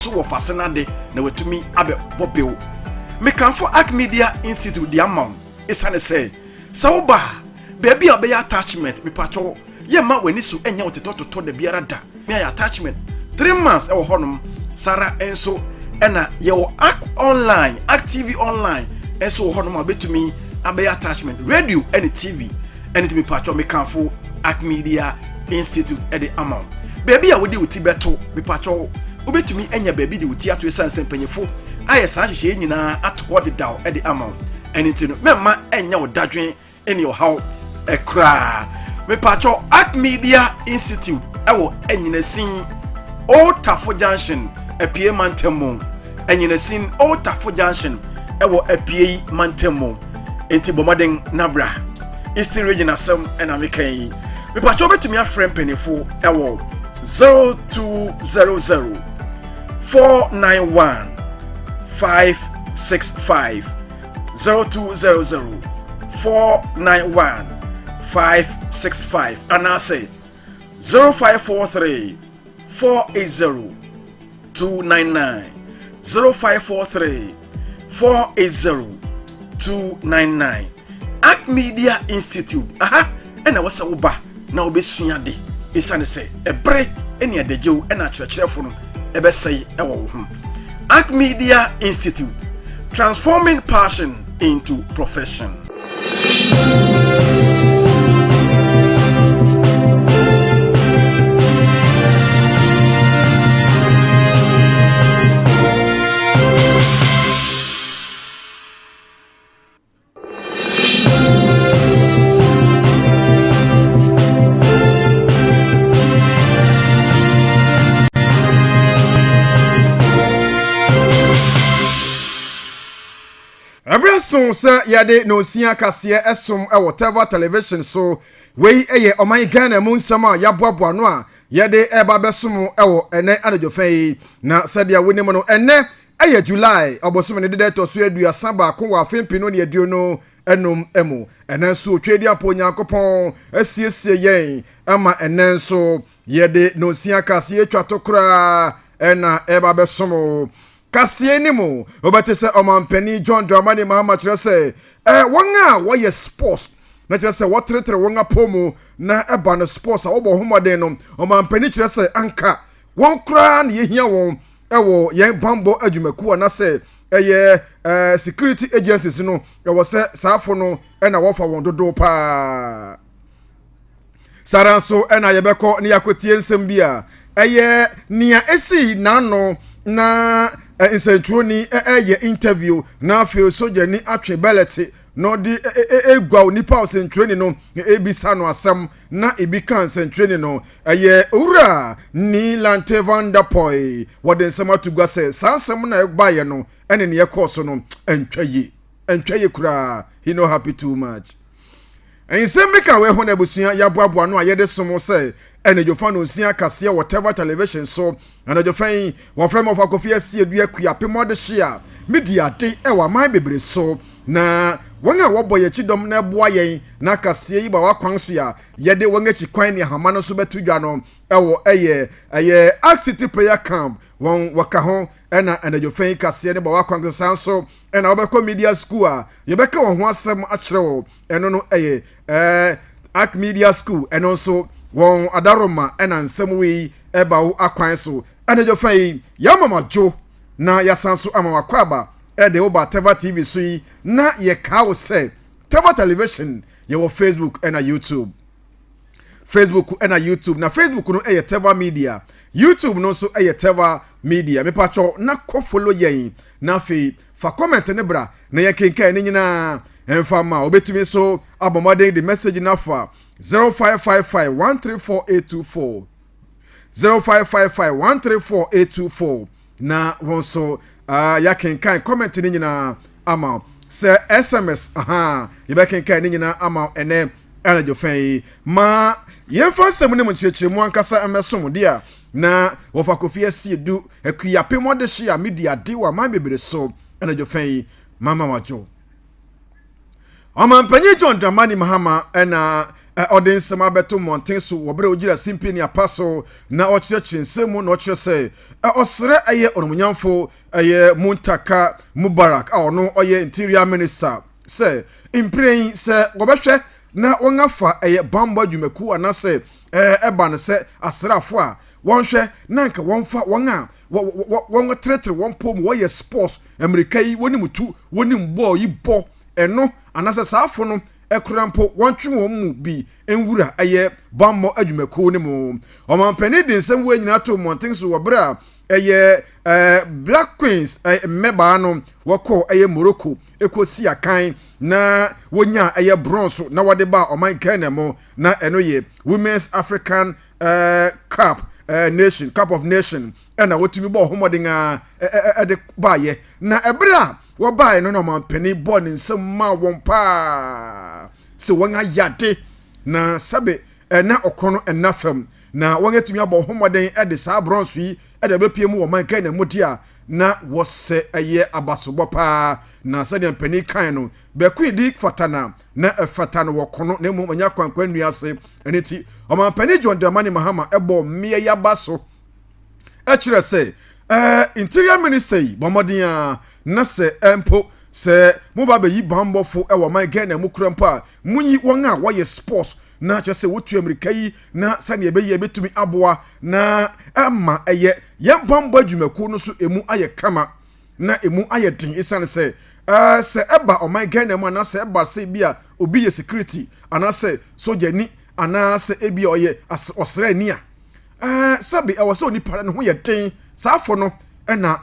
so wo fasena de na watumi abe bobew me kan for Arc Media Institute the amount isane say sawoba baby obey attachment me pacho ye ma wani so enya otetototo da biara da me attachment 3 months e wo honom Sara enso ena ye wo Arc online Arc TV online enso wo honom abetumi abey attachment radio and TV anything me pacho me kan for Arc Media Institute at the amount baby a wodi uti beto me pacho obetumi enya baby de uti ato esanse mpanyefo aye sa hye nyina atoko de daw e de amount anything memma enya odadwen ene yo haw ekra me pacho Arc Media Institute ewo enyinasin Old Tafo Junction apie mantemo enyinasin Old Tafo Junction ewo apie mantemo enti bomaden nabra Eastern Region asem ena mekan me pacho obetumi afrem mpanyefo ewo 0200 491 565 0200 491 565 and I say 0543 480 299 0543 480 299 Arc Media Institute aha ena wasa uba na obesua de isane say ebre eni adejew ena kyerɛkyerɛfo no ebesai ewo ho Arc Media Institute, transforming passion into profession. So sir yade no sia Kasea esom ewo Tevah television so we eye oman Ghana mu nsama yaboaboa no a yade eba besom ewo ene anadwofa na sadia wonim no ene eye July obosom ne de to so aduasa ba ko wa fempino ne aduo no enom emu ene so twedi apo Nyankopon asiesie yen ama ene so yade no sia Kasea twatokra ena eba besom Kasea ni mo obate se omampani John Dramani Mahama kire se wonga wo ye sports na kire se wo tretre wonga pomu na eba no sports a wo bo homoden no omampani kire se anka won kra na ye hia won ewo ye bambo adwumaku na se security agencies no ewo se saafo no na wo fa won dodo pa saranso na ye beko ne yakotie nsem bia nia esi nano na insentroni ye interview na feel soja ni atwe belete no di egwa nipa insentroni no ebisa no asem na ebika insentroni no ura ni lante vanderpoy woden sema tugwa se sansem na egbaye no ene ne yekoso no entwaye kura he no happy too much and sembika we hona busuya yaboaboa no ayede somo se ene jofa no sia Kasea whatever television so and jofan one frame of akofia sie dua kuapemo de hia media de ewa man bebre so na won a woboye chidom na boa yen na Kasea yi ba wakwan so ya yede won achi kwan ne hama no so betudwa no ewo Arc City prayer camp won waka ho ena jofan Kasea ne ba wakwan so sanso ena obeko media school a yebeka won ho asem akyerewo eno no Arc Media School eno so won adaroma ena nsem wi eba wo akwan so ena jofan yamama jo na yasanso amama kwaba de oba Tevah TV so yi na ye ka wo se Tevah television ye wo Facebook ena YouTube na Facebook no Tevah Media YouTube no so Tevah Media me pacho na ko follow yen na fe fa comment ne bra na ye kenkan ne nyina emfa ma obetumi so abomode the message na fa 0555134824 0555134824 na wonso ya kenkan comment ni nyina ama se SMS ye be kenkan ni nyina ama ene anadofan ma yemfa sem ne munchirechiremu ankasa amesom dia na wofa kofia siedu akuyapemo de hia media de wa man bebere so anadofan mama wajo Oman panyi John Dramani Mahama ena ɔde nsɛm abɛto mmɔnten so wɔ berɛ ogyina simpini apa so na ɔkyerɛkyerɛ nsɛm na ɔkyerɛ sɛ ɔsrɛ ɛyɛ ɔnomunyamfo ɛyɛ Muntaka Mubarak a ɔno ɔyɛ interior minister sɛ mprɛn sɛ wɔbɛhwɛ na wɔngafa ɛyɛ bambɔ adwumaku anasɛ ɛba no sɛ asrafo a wɔnhwɛ na nka wɔmfa wɔn a wɔn tretre wɔn pom wɔyɛ sports Amerika yi wɔnim tu wɔnim ball yi bɔ ɛno anasɛ saafo no ekrampo wɔntwe wɔn mu bi enwura ɛyɛ bambɔ adwumaku ne mu ɔmampani de nsɛm wɔ nyina to mmɔnten so wɔ berɛ a ɛyɛ Black Queens mmɛbaa no wɔkɔ ɛyɛ Morocco ekosi akan na wonya ɛyɛ bronze na wɔde ba ɔman Ghana mu na ɛno yɛ Women's African Cup Cup of Nation ɛna wotumi bɔ homɔden a ɛde baayɛ na ɛberɛ a wɔbae no na ɔmampani bɔ ne nsɛm ma wɔn paa sɛ wɔn ayade na sabe na ɔkɔ no ɛna fam na wɔn atumi abɔ homɔden ɛde saa bronze yi ɛde bɛpie mu wɔ man Ghana mu dia na wɔsɛ ɛyɛ abasobɔ paa na sɛdeɛ mpani kan no bɛko di fatana na ɛfata no wɔkɔ no na mmom anya kwankwan nnua ase ɛne ti ɔmampani John Dramani Mahama ɛbɔ mmea yaba so ɛkyerɛ sɛ interior minister yi bomodin a na se empo se mo ba be yi bambofo e wo man Ghana mu kura mpo a munyi won a wo ye sports na che se wotu Amerika yi na sane e be ye betumi aboa na ama eye ye bamba dwumaku no so emu aye kama na emu aye din isane se se eba o man Ghana mu na se eba se bia obi ye security ana se soja ni ana se ebi oye osra ni a sabi e wo se oni para no ho ye den saafo no na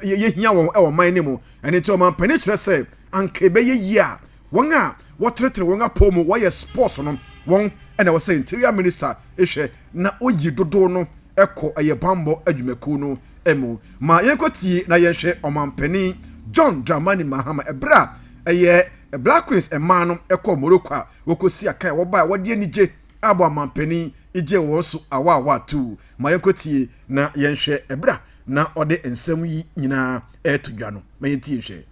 ye hia won e wo man ne mu ene ti o man pani kire se anka be ye yi a won a wotretre won apom wo ye sports no won na wo se interior minister ehwe na oyi dodo no ekọ eye bambo adwumaku no emu ma yenkoti na yenhwe o man pani John Dramani Mahama ebra eye Black Queens ema no ekọ Morocco a wokosi akai wo ba wo de anije abo man pani ije wo so awa tu ma yenkoti na yenhwe ebra na ode ensem yi nyina etudwa no ma yenti yenhwe.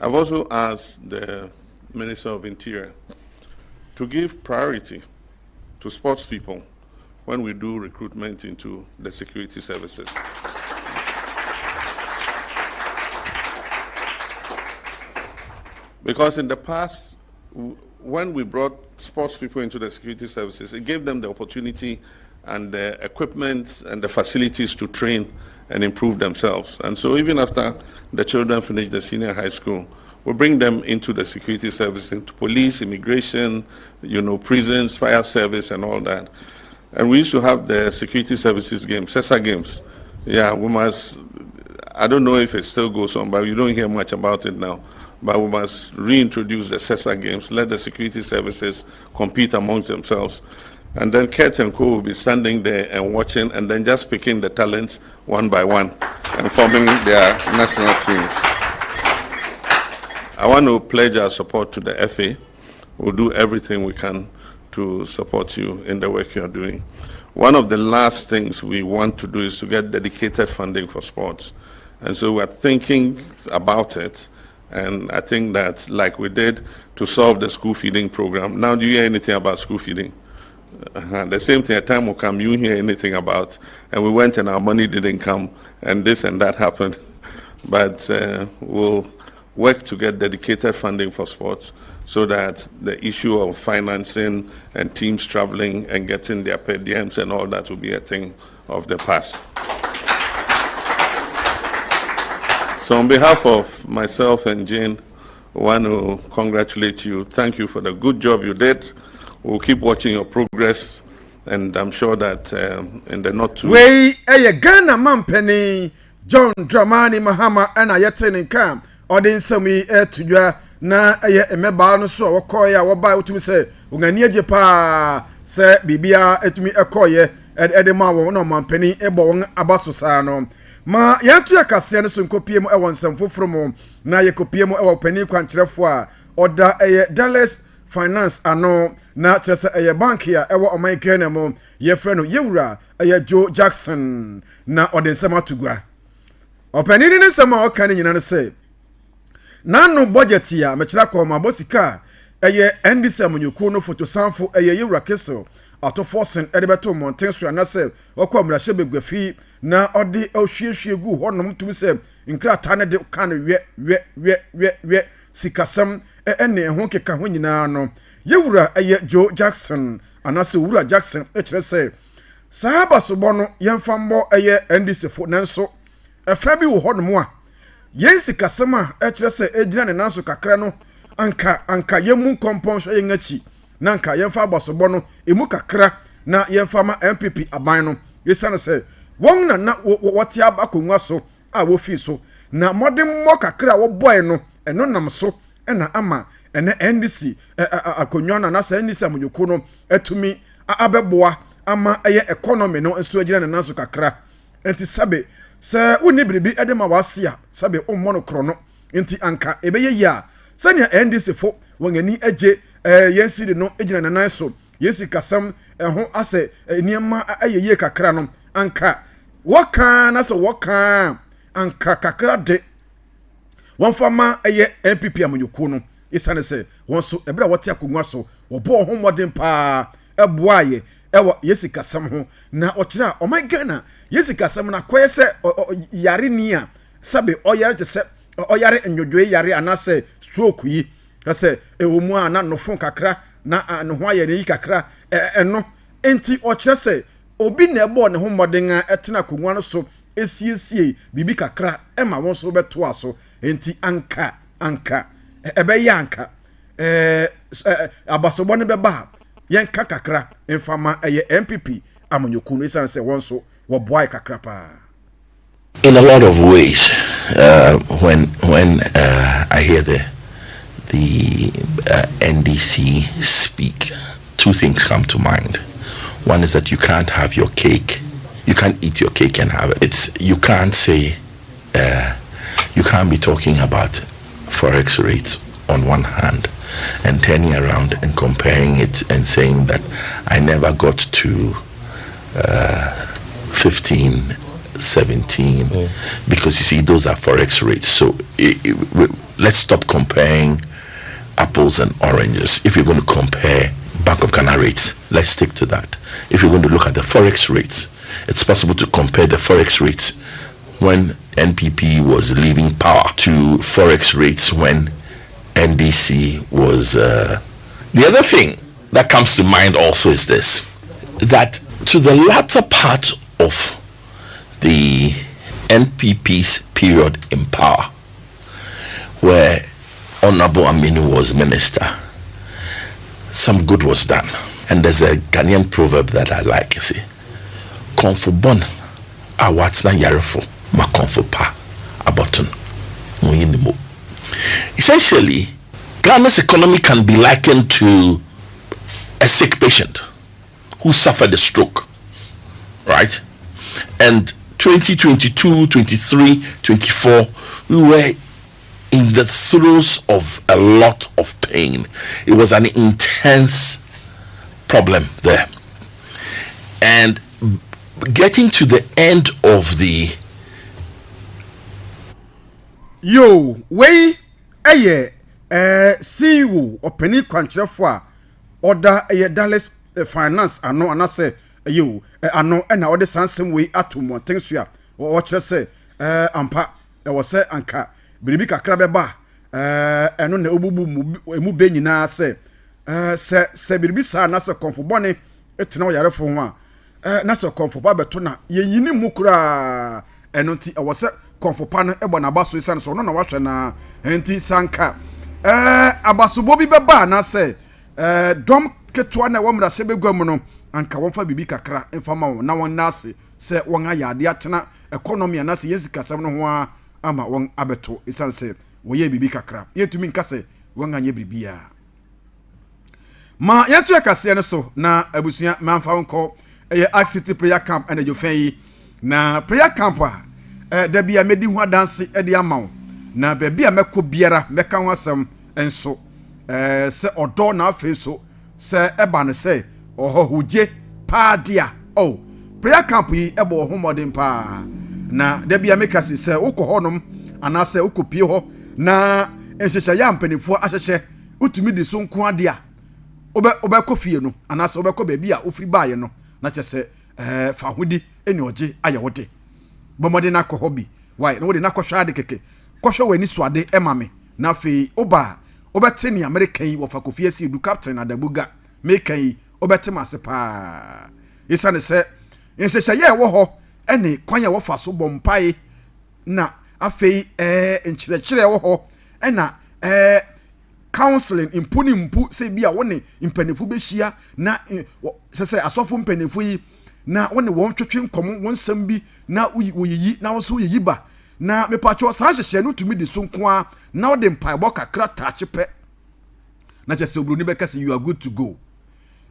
I've also asked the Minister of Interior to give priority to sports people when we do recruitment into the security services. Because in the past, when we brought sports people into the security services, it gave them the opportunity and the equipment and the facilities to train and improve themselves. And so even after the children finish the senior high school, we bring them into the security service, into police, immigration, prisons, fire service, and all that. And we used to have the security services games, CESA games. Yeah, I don't know if it still goes on, but you don't hear much about it now. But we must reintroduce the CESA games, let the security services compete amongst themselves. And then Kurt and Co will be standing there and watching and then just picking the talents one by one and forming their national teams. I want to pledge our support to the FA. We'll do everything we can to support you in the work you're doing. One of the last things we want to do is to get dedicated funding for sports. And so we're thinking about it. And I think that, like we did to solve the school feeding program, now do you hear anything about school feeding? The same thing, a time will come, you hear anything about, and we went and our money didn't come, and this and that happened. But we'll work to get dedicated funding for sports so that the issue of financing and teams traveling and getting their per diems and all that will be a thing of the past. So on behalf of myself and Jane, I want to congratulate you. Thank you for the good job you did. We'll keep watching your progress, and I'm sure that in the not too... Wey, Ghana Mampeni, John Dramani Mahama, and I yet in camp, or the insemi to you, na emeba no so wakoya waba utumi se ungania jepa se bibia etumi ekoye edema wo no mampani ebo won abaso saa no ma yantu ya Kasea no so nkopie mu ewon samfoforo mu na yekopie mu ewo pani kwankyerefo a oda Dallas Finance ano na kyerese bank ya ewo oman Ghana mu yefre no yewura Joe Jackson na odensema tugwa opanini ne sema o kan nyina no se nanu budget ya mechira ko ma bosika eye ndc amanyuku no photo samfo eye yewura kesel ato forcing edebeto mountain so anase okwa mrahye begwafi na ode ohwiehwie gu honom tumi se nkrata ne de kan we sikasam ene ho keka ho nyina no yewura eye Joe Jackson anase wura Jackson kire se sahaba sobo no yemfa mbo eye ndc fo nanso efa bi wo honom a yensi kasama kire se ejina ne nanso kakra no anka yemu compound yengachi nanka yemfa abasobo no emu kakra na yemfa ma MPP aban no yesane se won na wote abakonwa so a wo fi so na modern mo kakra wo boy no eno nam so na ama ene NDC akonwa na se NDC amonyoko no etumi abeboa ama eye economy no enso agina na nanso kakra enti sabe se woni biribi ede ma wase a sabe ommo no kro no enti anka ebeye ya sanya NDC fo wongani eje yensi de no ejina na nan so yesi kasam ho ase niema ayeye kakra no anka waka na so waka anka kakra de wonfama eye MPP amanyoko no isane se won so ebra wote akongwa so obo ho modern pa eboaye ewo yesi kasam ho na okira o my Ghana yesi kasam na koye se yare ni a sabe oyare te se oyare enwodwe yare anase stroke yi kase ewomu ana nofon kakra na no ho ayare yi kakra eno enti okire se obi na ebo ne ho moden a etena konwa no so esiesie bibi kakra ema won so beto aso enti anka ebe ya anka abasobo ne beba yenka kakra enfama eye MPP amanyoko no isan se won so wo boy kakra pa. In a lot of ways, when I hear the NDC speak, two things come to mind. One is that you can't have your cake, you can't eat your cake and have it. You can't say, you can't be talking about forex rates on one hand and turning around and comparing it and saying that I never got to 15, 17, because you see those are forex rates. So let's stop comparing apples and oranges. If you're going to compare Bank of Ghana rates, let's stick to that. If you're going to look at the forex rates, it's possible to compare the forex rates when NPP was leaving power to forex rates when NDC was the other thing that comes to mind also is this, that to the latter part of the NPP's period in power, where Honorable Aminu was minister, some good was done. And there's a Ghanaian proverb that I like, you see, "Konfo bon awatsna yarefo ma konfo pa aboton muyinimo." Essentially, Ghana's economy can be likened to a sick patient who suffered a stroke, right? And 2022, 23, 24, we were in the throes of a lot of pain. It was an intense problem there. And getting to the end of the CEO openi kwanchefo a order Dallas finance ano anase ano na ode sansem we atom tensu a wo kire se ampa e wo se anka biribi kakra beba eno na obubu emu be nyina se se biribi sa na se konfobone etena yarefo ho a na se konfoba beto na yenyini mu kura eno nti e wo se konfopa no ebo na baso isa so no na wahwe na enti sanka abasobo bi beba na se dom ketwa na womra se begwam no anka wonfa bibi kakra enfama na won nase se won ayade atena economy na se yesi kasam no ho ama won abeto isan se woye bibi kakra yetumi nkase won anye bibia ma yetu akase no so na abusua manfa wonko City prayer camp and jofen na prayer camp da bia medi ho adanse de amawo na ba bia mekọ biara meka ho asem enso se odo na afi so se eba ne se ohohuje pa dia prayer camp yi ebo ho modern pa na da bia meka se ukọ honom ana se ukopie ho na enhyehyɛ ya mpanifo ahyehye utumi de so nko ade a obekɔ fie no anase obekɔ baabi a ofiri baaye no na kyese fa hodi eni oje aye wode bomode na kɔ hobby why na wode na kɔhwa ade keke kɔhwa wani so ade emame na fe oba obete ni American yi wo fa kofie si du captain adabuga mekan yi obete mase pa isane se nhyehyɛ ye wo ho ene kwanya wo fa so bompai na afei nkyerɛkyerɛ wo ho ena counseling mpu se bia woni mpanifu behia na se asofo mpanifu yi na woni won twetwe nkom won sam bi na woyiyi na wo so yiyi ba na mepacho sa hyehye no tumi di so nko a na wo de mpaebɔ kakra taache pɛ na kyese obroni bɛka se you are good to go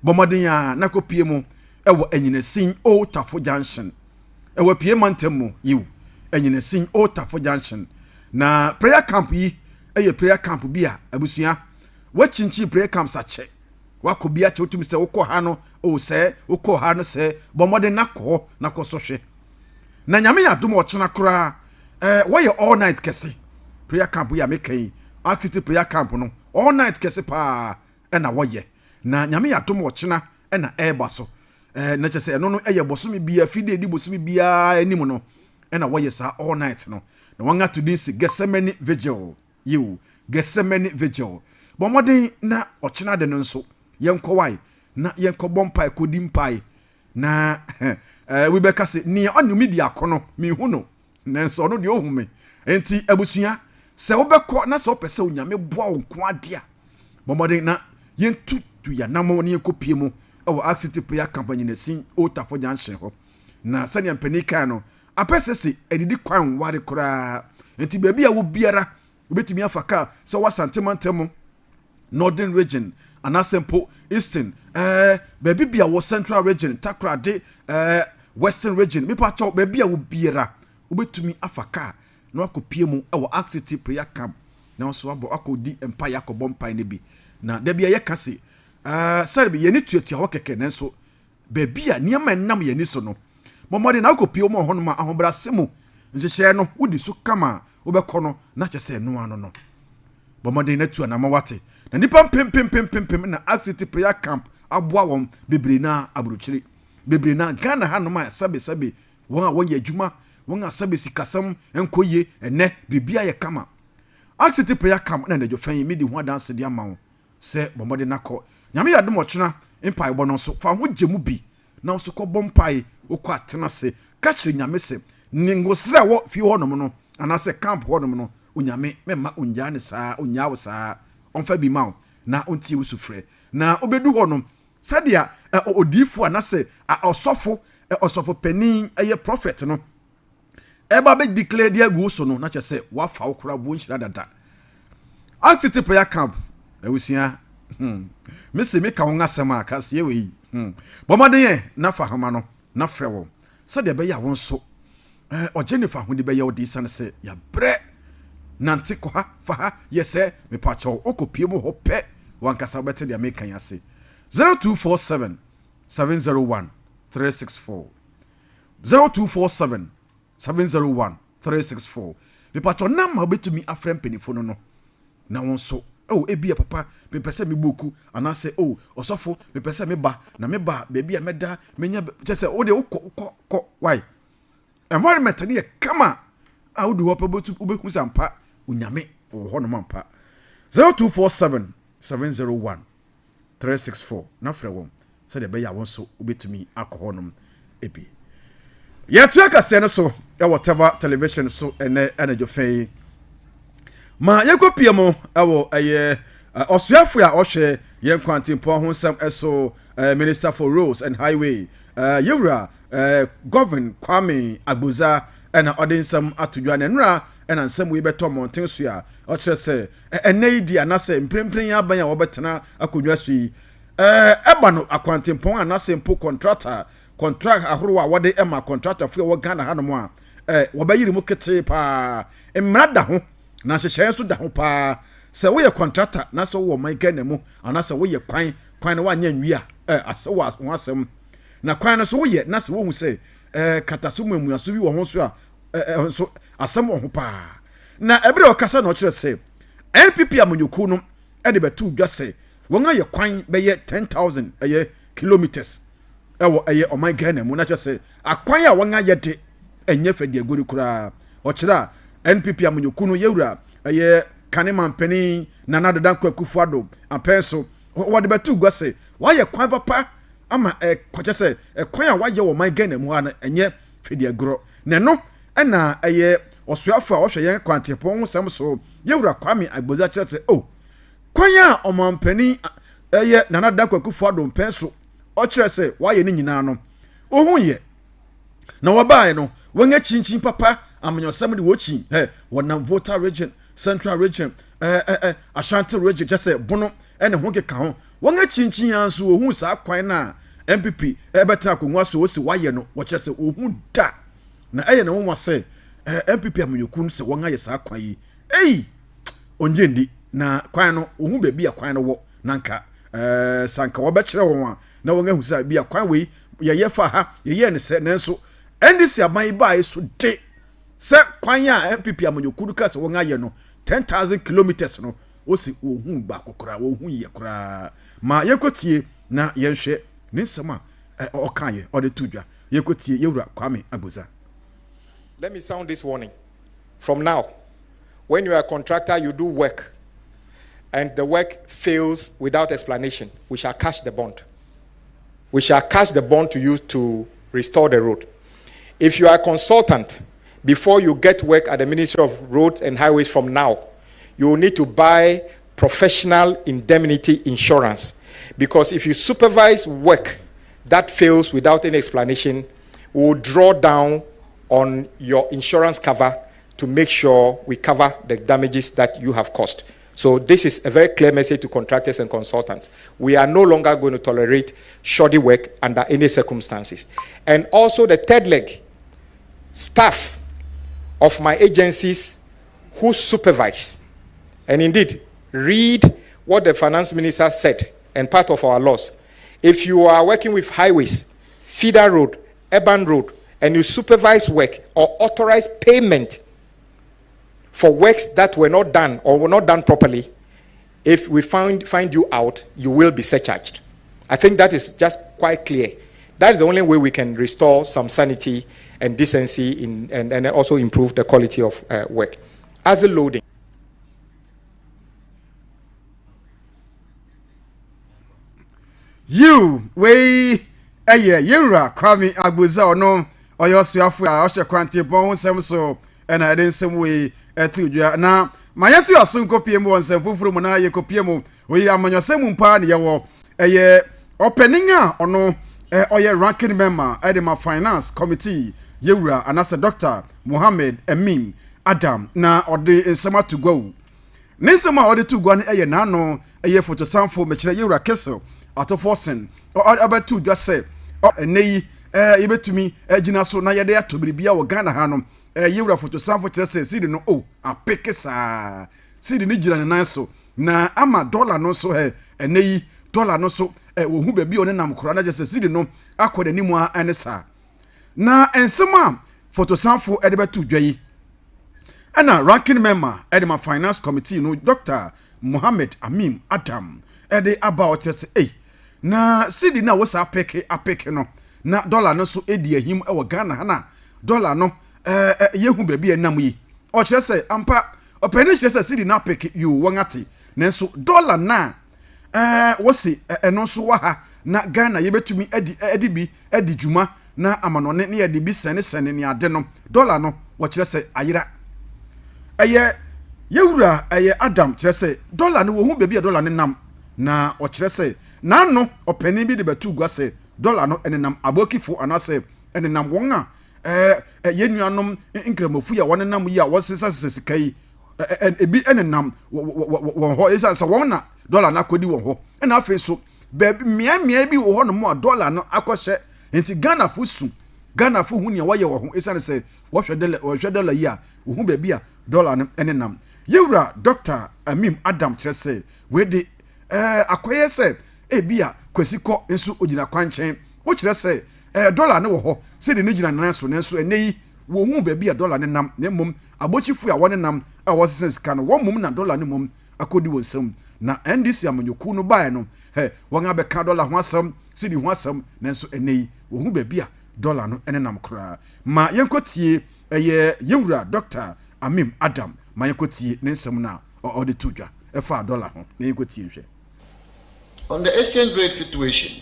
bomoden a na kopie mu ɛwɔ anyinasin o Tafo junction ɛwɔ pie mantem mu yiw anyinasin o Tafo junction na prayer camp yi prayer camp bi a abusua wachinchi prayer camp sache wakobia che otumi se wokɔ ha no o se wokɔ ha no se bomode nakɔ sohwe na nyame ya dom ɔkyena kora woyɛ all night kese prayer camp ya mekai activity prayer camp no all night kese pa na woyɛ na nyame ya dom ɔkyena na eba so na kyese eno no bosomi bia fide di bosomi bia anim no na woyɛ sa all night no na wanga to this Gethsemane vigil you Gethsemane vigil bomode na ɔkyena de no nso yenko wai na yenko bompai kodimpai na we beka se ni onu media kono mi hu no na nso no de ohume enti abusua se obekọ na se opese onyame boa onko ade a bomode na yentutu ya namo ne yenkopie mu ewo activity prayer campaign na sin o Tafo junction ho na sani ampanika no apese se edidi kwan ware kora enti baabi a wo biara obetimi afaka se wasantemantem northern region anasempo eastern baby bia wo central region takrade western region me pacho baby a wo biera obetumi afaka na akopie mu e wo activity prayer camp na so abo akodi empire akobɔ mpan ne bi na da bia ye kase serbe ye ni tuatua ho keke na so baby a niam nam ye ni so no momode na akopie mu ho no ma ahobrasemu nhyehyɛ no wodi so kama obekɔ no na kyese no ano no bomode na tu na ma wate na nipa pem na activity prayer camp aboa won bebre na abrochiri bebre na Ghana ha no ma sabe won a won ye adwuma won a sabe sikasam enkoye ene bibia ye kama activity prayer camp na najo fan mi di ho dance dia ma won se bomode na kɔ nyame ya dom ɔkyena empai bɔ no so fa ho gyemu bi na so kɔ bompai okɔ atena se ka kyerɛ nyame se ningosre wo fi ho no no anase camp ho no no onyame memma onja ne saa onyawo saa onfa bi ma na ontie usufre na obedu ho no sadia odifo anase osofo panin eye prophet no eba be declare dia go so no na kyese wafa okura bo nhyira dada activity prayer camp ewusia me se me ka won asem aka se we bomode na fa hama no na frɛ wo sadia be ya won so Jennifer ho de be ya odi sane se ya bre nante ko ha fa ha yese me pacho okopie mu ho pe wankasa bete de American yase 0247 701 364 0247 701 364 me pacho na ma betumi afrem penifo no na won so ebia papa me pese me boku anase osofo me pese me ba na me ba baby a meda menya chese o de ko why environment ne kama wo de ho pa botu obeku sampa unyame ho no mampa 0247 701 364 na frɛ won sɛ de bɛya won so obetumi akɔ nom ebi yɛtua Kasea no so ɛwɔ Tevah television so ɛnɛ anajo fɛn ma yɛkopie mu ɛwɔ ɛyɛ ɔsoafo a ɔhwɛ yɛn kwantempo ho nsɛm ɛso minister for roads and highway yewura govern Kwame Agboza ɛna ɔde nsɛm atodwa ne nra ɛna nsɛm we bɛtɔ monten so a ɔkyerɛ sɛ ɛnɛ yi di anasɛ mprempren aban a wɔbɛtena akonwa so yi ɛba no akwantempɔn anasɛ mpo contract ahoro a wɔde ɛma contractor fo wɔ Ghana ha no mo a wɔbɛyiri mu kete pa mmra da ho na hyehyɛ so da ho pa sɛ woyɛ contractor na sɛ wo man Ghana mu anasɛ woyɛ kwan no wanya nwi a asɛ wo asɛm na kwan no so woyɛ na sɛ wo hu sɛ kataso mamuaso bi wo ho so a so asɛm wo ho pa na ebere okasa na ɔkyerɛ sɛ NPP amonyoku no de betu dwa se won aye kwan be ye 10,000 kilometers ewo o my Ghana mu na che se akwan a won aye de enye fedi agori kura o kira NPP amunyoku no yewura Kaneman Penny Nana Danko Kufuado ampenso wo de betu gwa se wa ye kwan papa ama kwache se kwan a wa ye wo my Ghana mu ana enye fedi agoro ne no na osuafo a wo hwe yen kwantepon ho sam so yewura Kwame Agboza kire se kwan a omampani Nana Danko Kufuado ampenso o kire se wa ye ni nyina no ohun ye na wabae no wonga chinchin papa amanyosam de wochi wonam voter region central region Ashanti region just say bono ene ho keka ho wonga chinchin anso ohun sa kwan na MPP betra konwa so osi waye no wo kire se ohun da na na wonwa se MPP amanyoku se wonga ye sa kwan yi onjendi na kwan no ohun bebi akwan no wo nanka sanka wo be kire won na wonga hu sa bi akwan we ye fa ha ye ne se nanso NDC aban ba so de se kwan ya MPP amanyoku ka se won aye no 10,000 kilometers no osi ohun ba kokora ohun ye kora ma yekotie na yenhwe ne nsema okan ye ode tudwa yekotie yewura Kwame Agboza. Let me sound this warning. From now, when you are a contractor, you do work and the work fails without explanation, we shall cash the bond. We shall cash the bond to use to restore the road. If you are a consultant, before you get work at the Ministry of Roads and Highways from now, you will need to buy professional indemnity insurance. Because if you supervise work that fails without any explanation, we will draw down on your insurance cover to make sure we cover the damages that you have caused. So this is a very clear message to contractors and consultants. We are no longer going to tolerate shoddy work under any circumstances. And also the third leg, staff of my agencies who supervise. And indeed, read what the finance minister said and part of our laws. If you are working with highways, feeder road, urban road, and you supervise work or authorize payment for works that were not done or were not done properly, if we find you out, you will be surcharged. I think that is just quite clear. That is the only way we can restore some sanity and decency and also improve the quality of work. As a loading. You yewura Kwame Agboza ono oyosuafo a ohwe kwantepon nsem so na ede nsem we etudwa na mayetu asonkopie mu nsem fufuru mu na yekopie mu oyi amanyosem mpa ne yewo opening a ono oye ranking member edema finance committee yewura anase Dr. Mohammed Emim Adam na ode nsema to go nsema ode to go na na no photo samfo mekire yewura Kesel atofosen abatu dwa se eneyi yebetumi agina so na yede atobiribia wo Ghana ha no yewura photo samfo kire se sidi no apekesa sidi ni gira ne nan so na ama dollar no so eneyi dollar no so wo hu ba bi one nam kora na jese sidi no akoda ni mu a enesa na ensema photo samfo edebetu dwayi ana ranking member edema finance committee no Dr. Mohammed Amim Adam ede about say na sidi na wo sa apeke no na dollar no so edi ahim e Ghana ha na dollar no yehu ba bi enam yi o kire say ampa openi kire say sidi na apeke you wangati nanso dollar na wo si eno so wa ha na Ghana yebetumi edi juma na amanone ne yedi bi sene ne ade no dollar no wo kire say ayira yewura Adam kire say dollar no wo hu ba bi dollar ne nam na o kire say na no openi bi de betu gwa say dollar no enenam abokifo anase enenam won a yenuanom nkramofu ya wonenam yi a wosesa sikai ebi enenam won ho isa sa won na dollar na kodi won ho na afi so baby mia bi wo ho no mo dollar no akose enti Ghana fusu Ghana fu hu ne waye wo ho isa ne se wo hwe dollar yi a wo hu baby a dollar no enenam yewura Dr. Amim Adam kire say we de akoye say ebia kwasiko nso ogina kwanchen wo kire say dollar ne wo ho se de ne gina nan so nanso eneyi wo hu ba bia dollar ne nam na mum abochifu a won nam a wo sense kan wo mum na dollar ne mum akodi wo nsam na NDC amanyoku no bae no won abeka dollar ho asam sidi ho asam nanso enei wo hu ba bia dollar no ene nam kra ma yenkotie yewura Dr. Amim Adam ma yenkotie ne nsam na o de tudwa efa dollar ho na yenkotie hwe. On the exchange rate situation,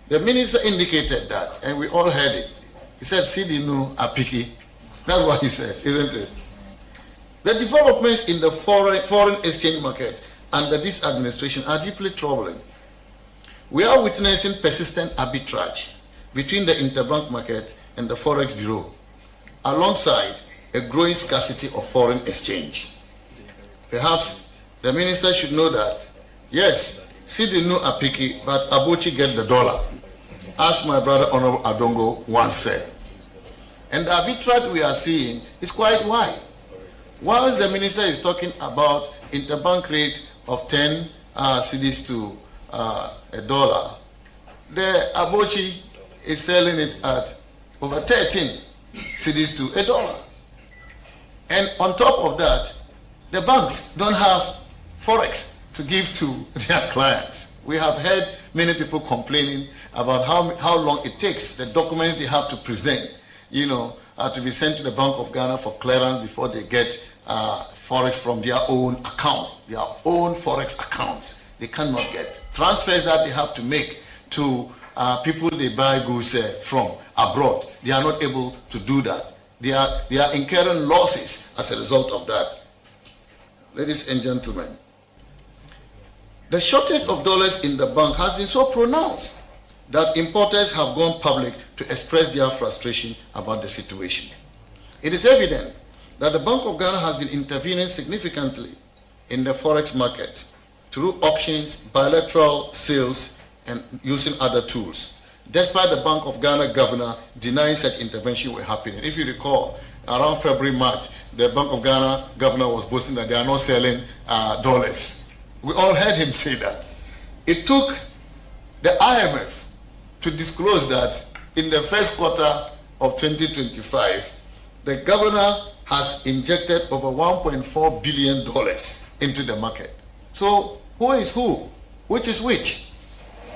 the minister indicated that, and we all heard it. He said, "CD no apiki." That's what he said, isn't it? The developments in the foreign exchange market under this administration are deeply troubling. We are witnessing persistent arbitrage between the interbank market and the forex bureau, alongside a growing scarcity of foreign exchange. Perhaps the minister should know that, yes, CD no apiki, but Abuchi get the dollar, as my brother Honorable Adongo once said. And the arbitrage we are seeing is quite wide. Whilst the minister is talking about interbank rate of 10 cedis to $1, the Abuchi is selling it at over 13 cedis to $1. And on top of that, the banks don't have forex to give to their clients. We have heard many people complaining about how long it takes, the documents they have to present, to be sent to the Bank of Ghana for clearance before they get forex from their own accounts, their own forex accounts. They cannot get transfers that they have to make to people they buy goods from abroad. They are not able to do that. They are incurring losses as a result of that. Ladies and gentlemen, the shortage of dollars in the bank has been so pronounced that importers have gone public to express their frustration about the situation. It is evident that the Bank of Ghana has been intervening significantly in the forex market through auctions, bilateral sales, and using other tools, despite the Bank of Ghana governor denying such intervention were happening. If you recall, around February, March, the Bank of Ghana governor was boasting that they are not selling dollars. We all heard him say that. It took the IMF to disclose that in the first quarter of 2025, the governor has injected over $1.4 billion into the market. So who is who? Which is which?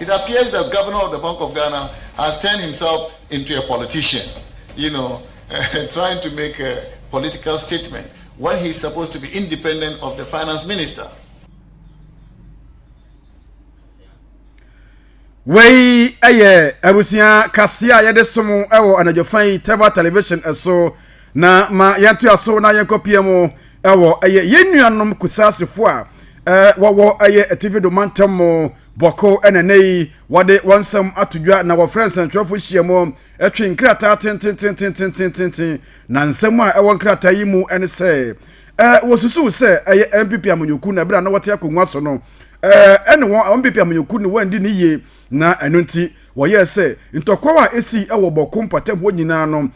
It appears the governor of the Bank of Ghana has turned himself into a politician, trying to make a political statement when he's supposed to be independent of the finance minister. Wey abusia Kasea yede somo ewo anajofan Tevah television eso na ma yantu aso na yenkopie mo ewo yenuanom kusasefo a wo TV do mantam boko enenei wode wansam atodwa na wo friends and trofo hiemo etwe nkrata tin na nsam a ewo nkrata yi mu ene se wo susu se MPP amonyoku na bra na wote akongwa so no ene wo MPP amonyoku ni wandi ni ye na enunti woye se ntokwa esi ewo boko mpatam ho nyina no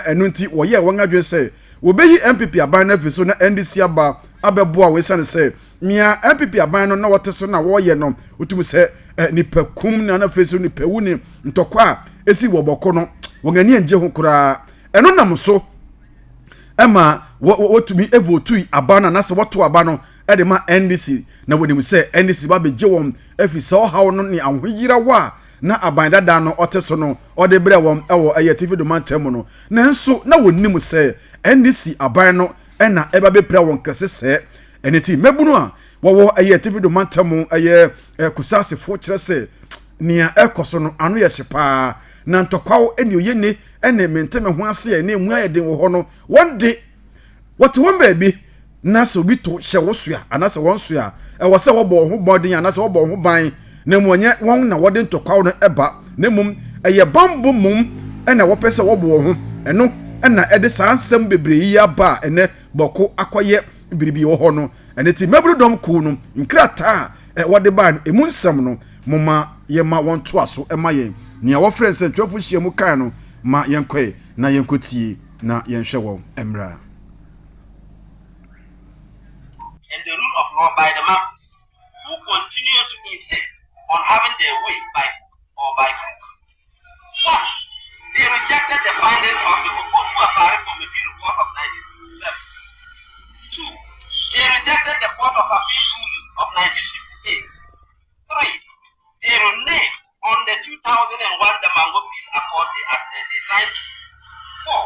enunti woye won adwe se wobeyi MPP aban na fiso na NDC aba abeboa we sane se mia MPP aban no na wote so na woye no otum se nipakum na fiso nipawuni ntokwa esi wo boko no wongani anje ho kura eno nam so ema wotumi evotui abana na se woto abano de ma NDC na wonim se NDC ba beje won afisa o hawo no ne ahoyira wa na aban dada no oteso no ode bre won ewo TV do mantem no nanso na wonim se NDC aban no na eba bepra won kase se eneti mebunu a wo TV do mantem kusasefo kire se nia ekoso no anu ye hyepa na ntokwawo eni oyene ene menteme ho ase ene mu ayeden wo ho no one day what one baby na so bi to hye wo so a anase won so a wo se wo bo ho bodin anase wo bo ho ban na mu onye won na wode ntokwawo no eba na mum eye bambo mum ene wo pese wo bo ho eno ena ede sansem bebre yi aba ene boko akoye biribi wo ho no ene ti mebru dom ku no nkrata wode ban emu nsam no moma yema won to aso ema yen nia wo friends and twofo hiemu kan no ma yenkwe na yenkotie na yenhwe wo emra. And the rule of law by the members who continue to insist on having their way by hook or by crook. One, they rejected the findings of the Okofu Afari Commission they signed to. 4.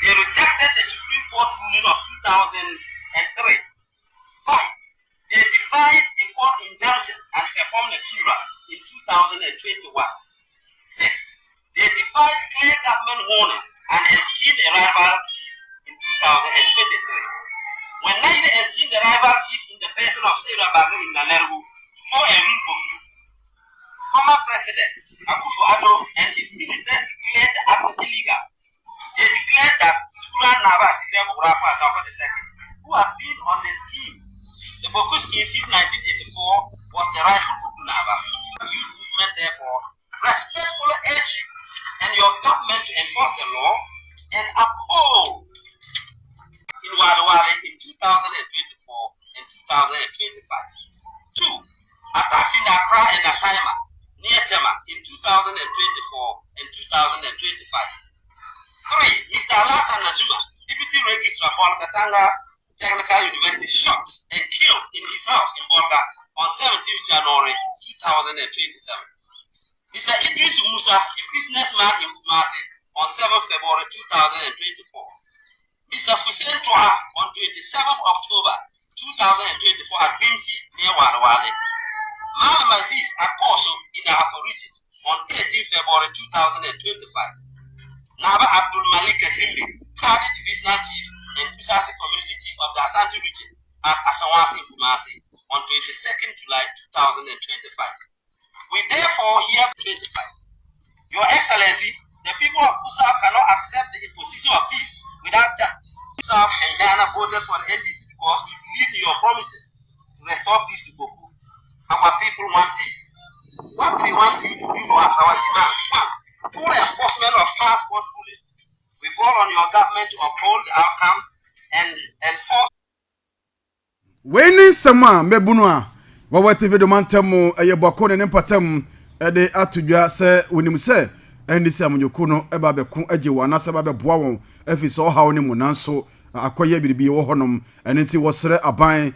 They rejected the Supreme Court ruling of 2003. 5. They defied a court injunction and performed a funeral in 2021. 6. They defied clear government warnings and eschewed a rival chief in 2023. When Nigeria eschewed the rival chief in the person of Sarah Bagre in Naleru for a rule book, former President Akufo-Addo and his ministers declared the action illegal. They declared that Sukura Naba Sidem Urapa Azako II, who had been on the scheme, the Boku scheme since 1984, was the rightful Boku Naba. The youth movement, therefore, respectfully urge you and your government to enforce the law and uphold in Wadawale in 2024 and 2025. 2. Attacks in Accra and Asaima near Tema in 2024 and 2025. 3. Mr. Alasan Nazuma, Deputy Registrar for Katanga Technical University, shot and killed in his house in Bolga on 17th January 2027. Mr. Idris Musa, a businessman in Kumasi, on 7th February 2024. Mr. Hussein Toa on 27th October 2024 at Bimsi near Walawale. Malam Aziz at Koso in the Afro region on 18th February 2025. Naba Abdul Malik Azimbi, Kadi Divisional Chief and Kusasi Community Chief of the Asante region at Asawasi in Kumasi on 22nd July 2025. We therefore hereby 25. Your Excellency, the people of Kusaf cannot accept the imposition of peace without justice. Kusaf and Ghana voted for the NDC because we believe in your promises to restore peace to Boku. Our people want peace. What we want you to do for us, our demand. 1. Full enforcement of passport ruling. We call on your government to uphold the outcomes and enforce. When sama mebunua wawa TV do mantemu eyeboko ne mpatam ede atudwa se wonim se endi se amnyoko no eba beku age wana se ba beboa won afise ohaw ne mu nanso akoye biribi wo honom ene nti wosere aban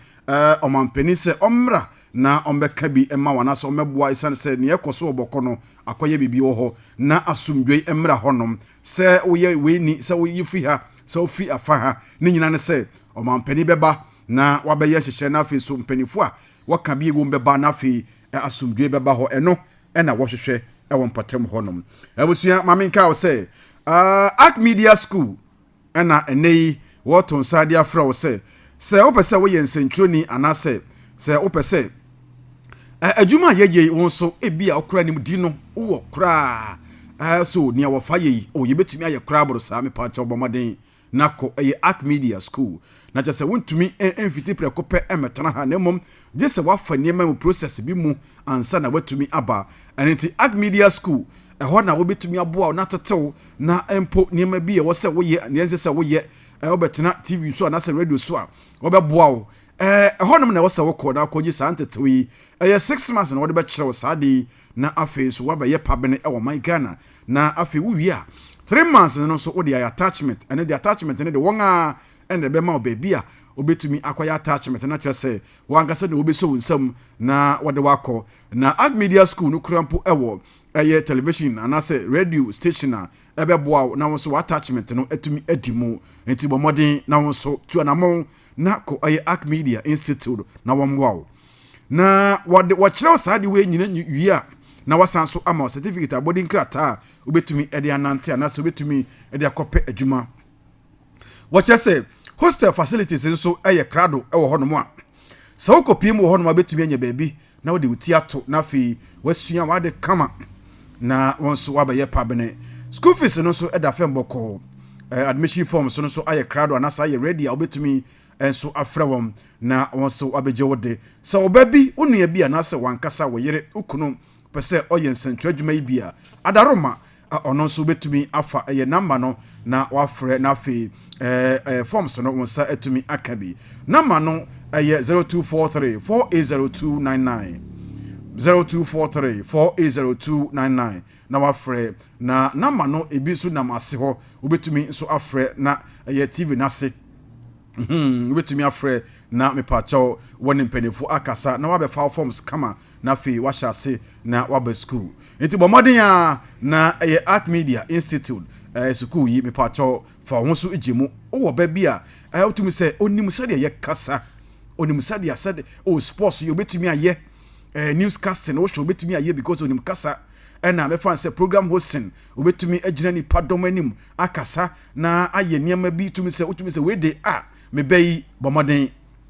omampani se omra na ombeka bi ema wana so meboa isan se ne ekoso oboko no akoye bibi wo ho na asumdwe emra honom se woye weni se woyifi ha se ofi afa ha ne nyina ne se omampani beba na wabeye hyehyɛ na afi so mpanifo a waka bi ego mbeba na afi asumdwe beba ho eno na wohwehwɛ ɛwɔ mpatam honom abusua mamenka wo sɛ Arc Media School na enei woton sade afra wo sɛ wopɛ woyɛ nsɛntweroni anase sɛ wopɛ sɛ adwuma yeye won so ebia okra nim di no wo kra so nia wo fa yeyi o yebetumi aye kra boro saa me pa cha obomaden nako Arc Media School na chese wontumi emfiti prekope emetana ha na mom je se wafa niema mu process bi mu ansa na watumi aba anenti Arc Media School ho na wo betumi aboa na tetew na empo niema bi ye wo se wo ye niense se wo ye obetena TV so na se radio so a wo beboa wo honom na wo se wo ko na ko gi santetew yi 6 months na wo de be kire wo saade na afi so wa be ye pabene e wo man Ghana na afi wo wi a 3 months no so wo de attachment and the attachment ne de wonga and the bema baby a obetumi akwaya attachment na chese wangasa de obeso nsam na wo de wako na Arc Media School no krampo ewo television anase radio station a ebeboa na wo so attachment no etumi edimu enti bomodin na wo so tuanamon na ko Arc Media Institute na wo mwa na wo kire saade we nyina wi a na wasan so ama certificate abodi nkrata obetumi ede anante anase obetumi ede akope adwuma wacha say hostel facilities nso krado ewo honom a sa okopie mu honom obetumi anya baabi na wode wuti ato na fi wasua wade kama na wonso wabaye pabene school fees no so eda femboko admission forms no so krado anasa ready obetumi enso afrewom na wonso abeje wode sa obabi onua bi anase wankasa wo yere ukunu pese oyen sentro adwuma ibia adaroma ono so betumi afa number no na wafre na fe forms no wonsa etumi akabi number no 0243 480299 0243 480299 na wafre na number no ebi so nam ase ho obetumi so afre na TV na se wetumi afrɛ na mepacho woni mpanifo akasa na wabe file forms kama na fi washase na wabe school enti bomoden a na Arc Media Institute school yi mepacho fa ho so ejemu wo ba bia wotumi sɛ onim sɛ de kasa onim sɛ de said sports you betumi aye newscasting wo show betumi aye because onim kasa na me fan say program hosting obetumi agina ni padom anim akasa na aye niam bi tumi say we dey me bayi bomoden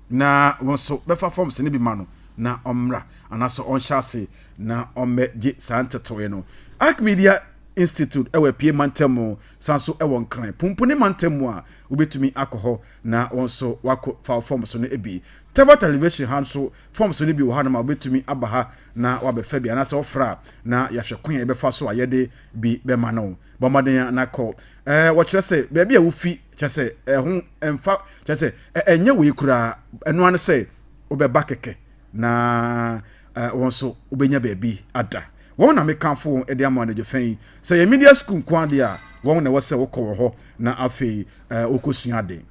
na wonso befa forms ne bi ma no na omra anaso onhyase na ommeje santeto no Arc Media Institute ewe pie mantemu sanso ewo nkran pumpuni mantemu a obetumi akoho na wonso wako fa forms no ebi Tevah television hanso forms no bi wo ha na obetumi abaha na wabefa bi anaso ofra na yahwekwan ebefa so ayede bi be ma no bomoden na ko wo kire se bia wo fi chese ho emfa chese enye we kura eno an se obeba keke na wonso obenya baabi ada won na mekanfo e de amane je fen se ye media school kwa de a won na wose wokọ ho na afei okosua de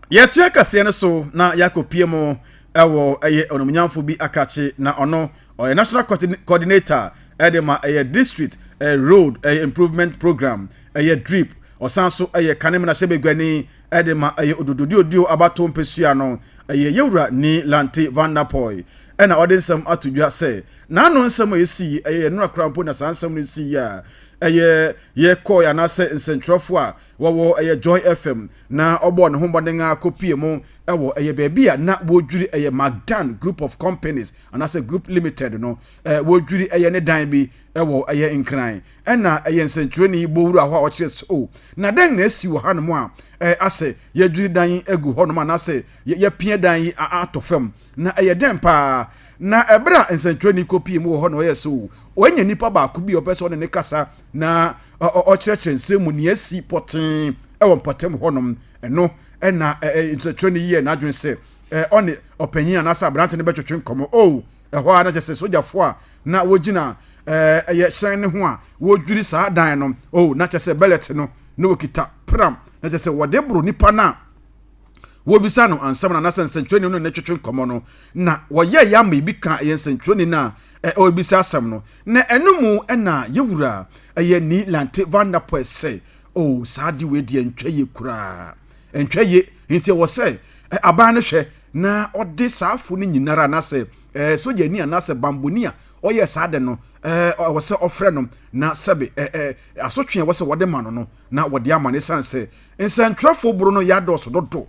ye tua Kasea no so na yakopie mo ewo eye onomnyamfo bi akache na ono oye national coordinator edema eye district road improvement program eye drip osanso eye kanem na sebegwani edema eye odododio abato mpesua no eye yewura ni Lante Van der Poel ena odensam atudwa se na no nsam esi eye no akrampo na sansam no si ya eye ye call ya na se nsentrofo a wo eye Joy FM na obo ne hombɔden akopie mu ewo eye baabi a na wodwiri eye Magdan group of companies and as a group limited no wodwiri eye ne dan bi ewo eye nkran ena eye nsentwoni bowuru a ho a wɔkyerɛ so na den na esi wo hanmo a ase ye dwiri dan egu hɔ no ma na se ye pie dan atofam na eye den pa na ebra nsentwoni kopie mu hɔ no yɛ so onye nipa ba ko bi opɛ so ne kasa na ɔkyerɛkyerɛ nsɛm ne esi poten ɛwɔ mpatam hɔ nom ɛno ɛna nsentwoni yɛ na adwen sɛ ɔne ɔpanyin anasa abrante ne betwetwe nkɔmɔ ɛhɔ a na kyerɛ sɛ sojafo a na wogina ɛyɛ hyɛn ne ho a wodwiri saa dan no na kyerɛ sɛ bellet no na wokita pram na kyerɛ sɛ wɔde bro nipa na wobisa no ansam na nsentwoni no ne twetwe nkɔmɔ no na wɔyɛ yama bi ka ɛyɛ nsentwoni na obisa asam no na ɛnomu ɛna yewura ɛyɛ ni Lante Van der Poel sɛ saa di we di ntwaye kura ntwaye nti wɔ sɛ aban no hwɛ na ɔde saafo no nyinara na sɛ soja ni anase bamboni a oyɛ saa de no wɔ sɛ ɔfrɛ no na sɛbe asotwe wɔ sɛ wɔde ma no na wɔde ama ne sanse nsɛntrafo buru no yadoso dodo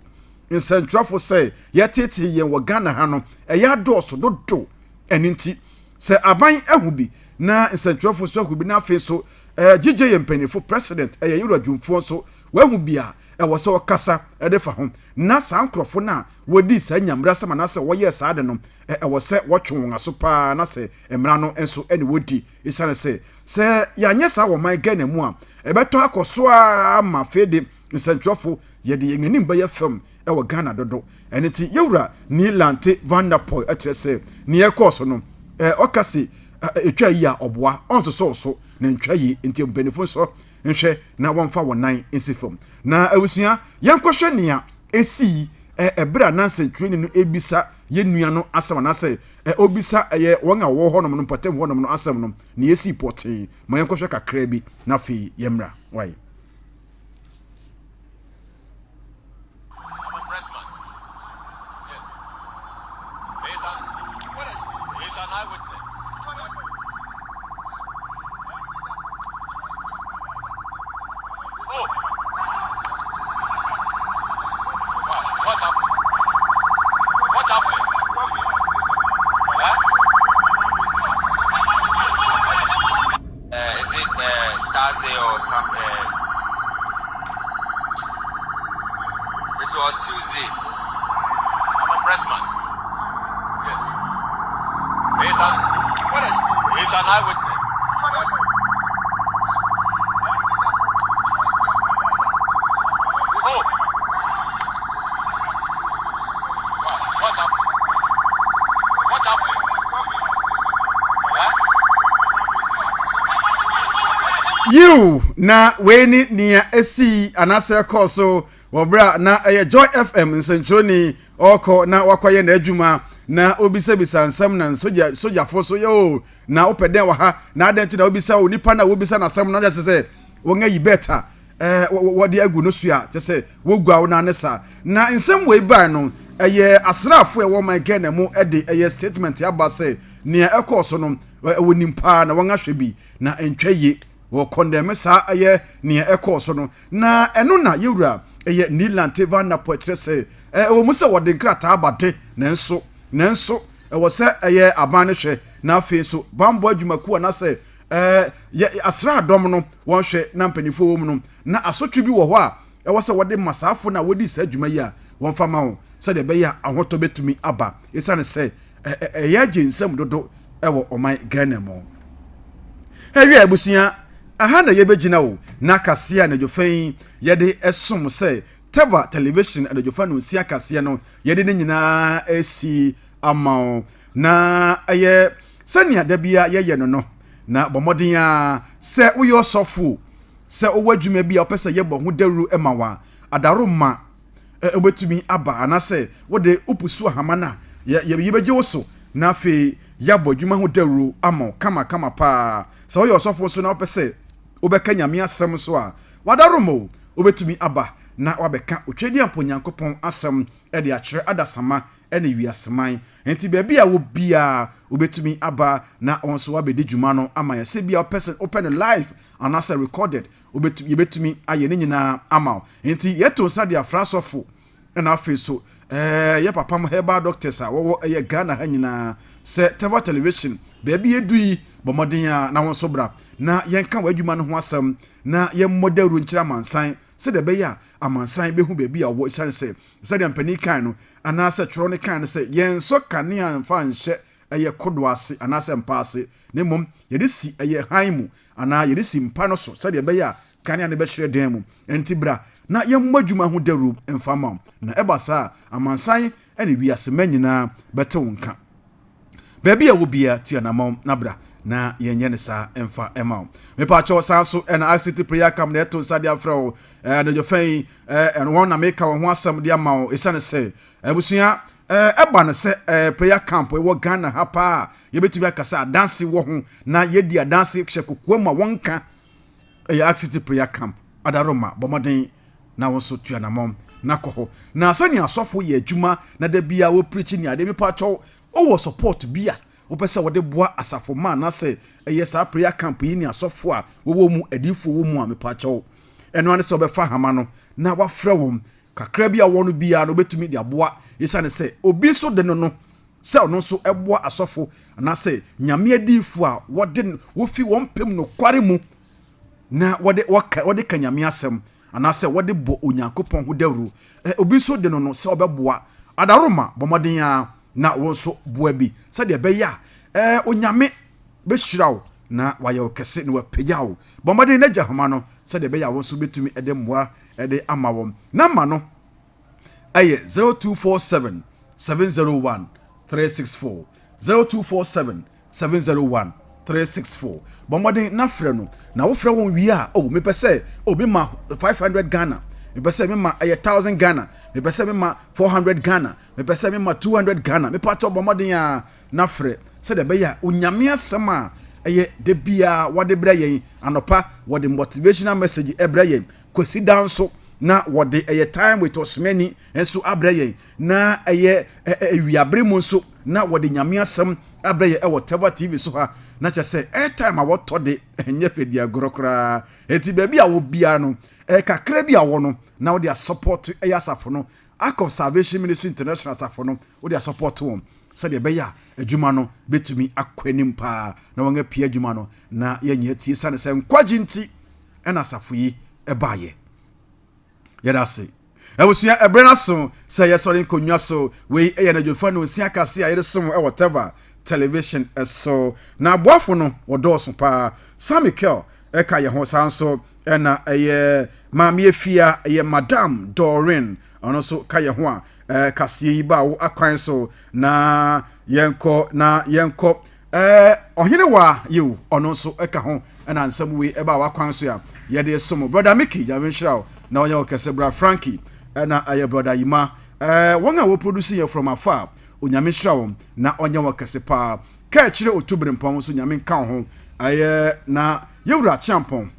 nsɛntrafo sɛ yɛtete yɛn wɔ Ghana ha no yadoso dodo ɛninti sɛ aban ahu bi na nsɛntrafo so ahu bi na afei so gije yɛ mpanifo president ɛyɛ yuro adwumfo so wahu bi a ɛwɔ sɛ ɔkasa ɛde fa ho na saa nkrɔfo na wodi saa nyamra sama na sɛ wɔyɛ saa de no ɛwɔ sɛ wɔtwe wɔn aso pa na sɛ emra no enso ɛne wodi isane sɛ yanyɛ saa wɔ man Ghana mu a ɛbɛtɔ akɔso a ma fede nsɛntrɔfo yɛde yɛnim bɛyɛ fam ɛwɔ Ghana dodo ɛne ti yewura ni Lante Van der Poel ɛkyerɛ sɛ ne yɛkɔ no ɔkase etwa yi a oboa onso so na ntwa yi nti mpanifo so nhwɛ na wɔmfa wɔnan nsifam na awusua yankɔhwɛ nea esi ebra na nsentwini no ebisa yenua no asɛm na sɛ obisa ɛyɛ wɔn a wɔ hɔ nom no patam hɔ nom no asɛm no na esi pɔtee ma yankɔhwɛ kakra bi na fi yemra wai you na weni nia esi anase koso wobra na Joy FM nsentoni oko na wakoye na adwuma na obisa bisa nsam na soja fo so yo na opede wa ha na adenti na obisa onipa na obisa na sam na just say wonga yi better wodi agu no sua just say wogwa na nesa na nsam we ban no asrafo e wo man gena mu de statement ya ba say ne ekoso no wonimpa na wonga hwe na entwaye wo condemn sa ne ekoso no na eno na yewura Nilan Tevah na poetre say wo musa wode nkrata abade nanso wo se aban hwe na afi so bambo adwumaku na say asra adom no won hwe na mpanifo wo mu no na asotwe bi wo ho a wo se wode masafo na wodi sa adwuma yi a won fama wo se de be ya ahoto betumi aba isane say ya nsam dodo wo oman Ghana mo ewi abusia aha na yebegina wo na Kasea na Jofan yede esom say Tevah television na Jofan no sia Kasea no yede ne nyina esi ama na sania da bia ye no na bomodin a se uyo sofo se owadwuma bia opese ye bo ho dawru emawa adaroma obetumi aba anase wode upusu ahama na ye beje wo so na fe ya bodwuma ho dawru ama kama pa se uyo sofo so na opese obeka nyame asem so a wadaromo obetumi aba na wabeka otwedi amponyankopon asem de akere adasama ene wiaseman enti baabi a wo bia obetumi aba na onso wabedi dwuma no ama ya se bia person open live and as recorded obetumi aye ne nyina ama enti yeto sade afrasofo na afi so ye papa mo herbal doctors a wo ye Ghana ha nyina se Tevah television baabi edui bomodin a na wonso bra na yenka wadwuma no ho asem na ye modaru nkyira mansan se de be ya amansan behu baabi a wo sane se de ampani kan no anase tworo ne kan se yen so kane anfa nhye eye kodo ase anase mpa ase ne mom ye de si eye hanmu ana ye de si mpa no so se de be ya kane ne be hyere den mu enti bra na ye mmadwuma ho daru mfama na ebasa amansan ene wiase manyina bete wonka baabi a wo bia tianamom na bra na yenye ne sa emfa ema me pa cho sanso na activity prayer camp na eto sade afro na Jofan en won na make ho asem de ama esane se abusua eba no se prayer camp we wo Ghana ha pa ye betumi akasa dance wo ho na ye dia dance hye kokko ma wonka activity prayer camp adaroma bomoden na wonso tuanamom na koho na asani asofo ye adwuma na da bia wo preach ni ade me pa cho wo support bia opese wode boa asafo ma na se sa prayer camp yi ni asofo a wo mu adifo wo mu a me pa cho eno ane se obefa hama no na wafre wo kakra bia wo no bia no betumi de aboa yesa ne se obi so de no se ono so eboa asofo na se nyame adifo a wode wo fi wo mpem no kware mu na wode ka nyame asem ana se wode bo onyankopon ho dawru obi so de no se obeboa adaroma bomodin a na wonso boa bi se de be ya onyame be hyiraw na waye kese ne wapegyaw bomodin na jahama no se de be ya wonso betumi ede mboa ede amawom na ma no 0247 701 364 0247 701 364 bomodin na frɛ no na wo frɛ won wi a me pese me ma 500 Ghana me pese me ma 1000 Ghana me pese me ma 400 Ghana me pese me ma 200 Ghana me pato bomodin a na frɛ se de be ya onyame asɛm a de bia wode bra yen anopa wode motivational message bra yen kwasi down so na wode time with us many enso abra yen na wiabre mu so na wode nyame asɛm abra ye Tevah TV so ha na cha say airtime a woto de enye fedi agorokra eti baabi a wo bia no kakra bi a wo no na wo de support asafo no Ark of Salvation Ministry International asafo no wo de support won se de be ya adwuma no betumi akwanim pa na won apia adwuma no na yenye tie sane se nkwaji nti na asafo yi baaye yedase ewusia ebrena so se yesori konwa so we na Jofan no sia Kasea yede som Tevah television so na boafo no wodoso pa Samikel eka ye ho sanso na maami efia madam Doreen ono so ka ye ho a Kasea yi ba wo akwan so na yenko ohene wa you ono so eka ho na nsam we ba wa kwan so ya ye de som brother Mickey Javinshraw na onye okese bra Frankie na aye brother Yima won a wo produce here from afar onyame hira wo na onya wo kese pa ka kire otubere mpon so nyame kan ho aye na yewura champon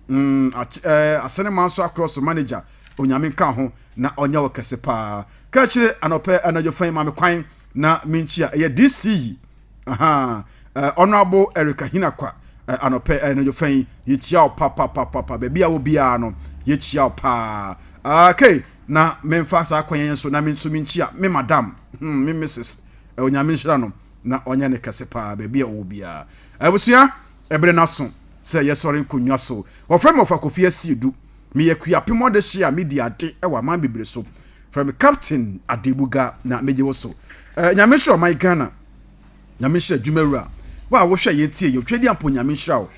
asene manso across manager onyame kan ho na onya wo kese pa ka kire Anopa anajo fan ma me kwan na minchia aye DC honorable Erica Hinakwa Anopa anajo fan ye chia pa baby a wo bia no ye chia pa okay na memfa sa kwanyen so na minso minchia me madam me Mrs onyame hira no na onya ne kese pa baby a wo bia abusua ebre na so se yesore nkonwa so wo frame of akofia siedu me yakua pemo de hia media de e wa man bibre so from captain Adebuga na meje wo so nyame hira my Ghana nyame hira dwumawura wa wo hwe yentie ye twedi ampo nyame hira wo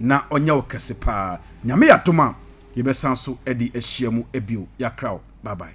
na onya wo kese pa nyame yatoma yebesan so edi ahyiamu ebio yakraw bye bye